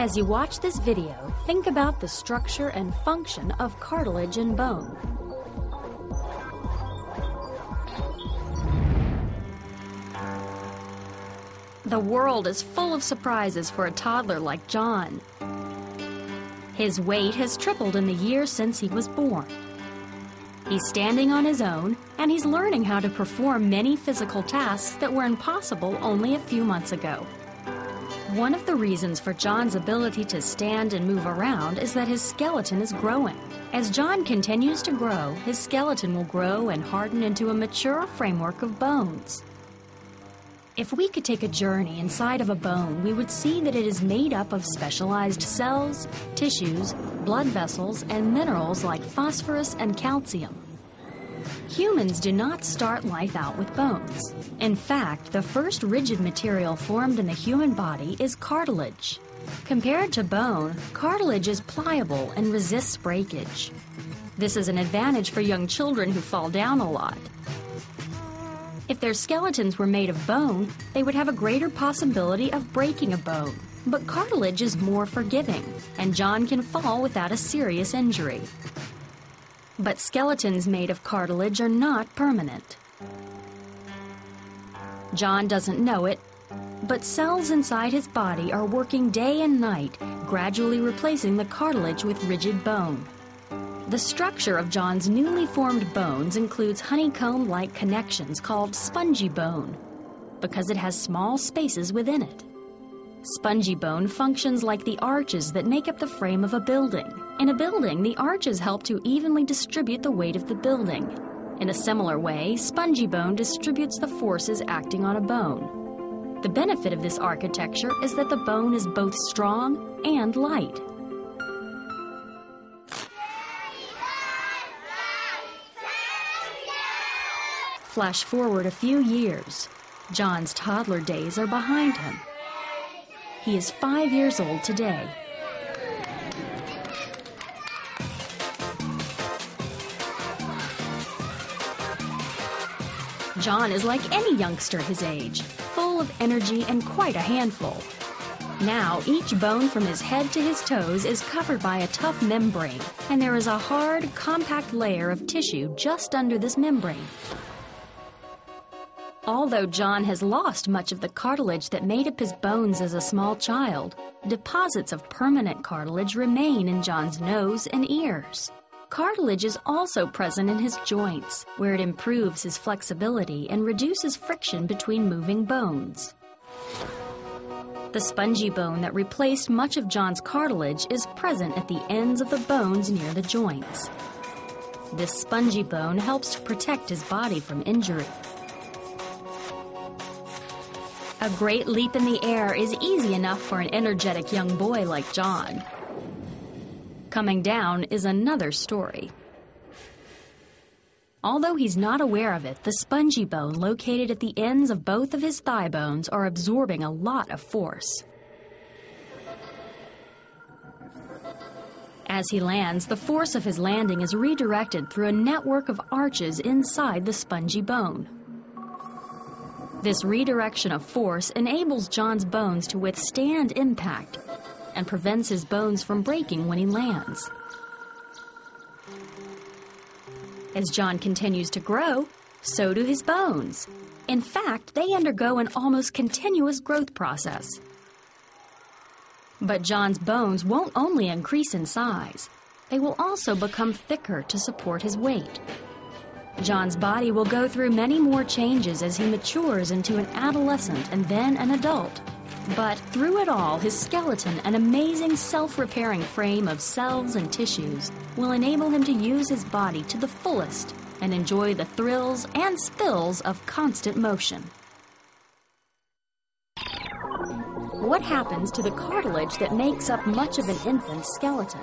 As you watch this video, think about the structure and function of cartilage and bone. The world is full of surprises for a toddler like John. His weight has tripled in the year since he was born. He's standing on his own, and he's learning how to perform many physical tasks that were impossible only a few months ago. One of the reasons for John's ability to stand and move around is that his skeleton is growing. As John continues to grow, his skeleton will grow and harden into a mature framework of bones. If we could take a journey inside of a bone, we would see that it is made up of specialized cells, tissues, blood vessels, and minerals like phosphorus and calcium. Humans do not start life out with bones. In fact, the first rigid material formed in the human body is cartilage. Compared to bone, cartilage is pliable and resists breakage. This is an advantage for young children who fall down a lot. If their skeletons were made of bone, they would have a greater possibility of breaking a bone. But cartilage is more forgiving, and John can fall without a serious injury. But skeletons made of cartilage are not permanent. John doesn't know it, but cells inside his body are working day and night, gradually replacing the cartilage with rigid bone. The structure of John's newly formed bones includes honeycomb-like connections called spongy bone, because it has small spaces within it. Spongy bone functions like the arches that make up the frame of a building. In a building, the arches help to evenly distribute the weight of the building. In a similar way, spongy bone distributes the forces acting on a bone. The benefit of this architecture is that the bone is both strong and light. Flash forward a few years. John's toddler days are behind him. He is 5 years old today. John is like any youngster his age, full of energy and quite a handful. Now, each bone from his head to his toes is covered by a tough membrane, and there is a hard, compact layer of tissue just under this membrane. Although John has lost much of the cartilage that made up his bones as a small child, deposits of permanent cartilage remain in John's nose and ears. Cartilage is also present in his joints, where it improves his flexibility and reduces friction between moving bones. The spongy bone that replaced much of John's cartilage is present at the ends of the bones near the joints. This spongy bone helps to protect his body from injury. A great leap in the air is easy enough for an energetic young boy like John. Coming down is another story. Although he's not aware of it, the spongy bone located at the ends of both of his thigh bones are absorbing a lot of force. As he lands, the force of his landing is redirected through a network of arches inside the spongy bone. This redirection of force enables John's bones to withstand impact and prevents his bones from breaking when he lands. As John continues to grow, so do his bones. In fact, they undergo an almost continuous growth process. But John's bones won't only increase in size, they will also become thicker to support his weight. John's body will go through many more changes as he matures into an adolescent and then an adult. But through it all, his skeleton, an amazing self-repairing frame of cells and tissues, will enable him to use his body to the fullest and enjoy the thrills and spills of constant motion. What happens to the cartilage that makes up much of an infant's skeleton?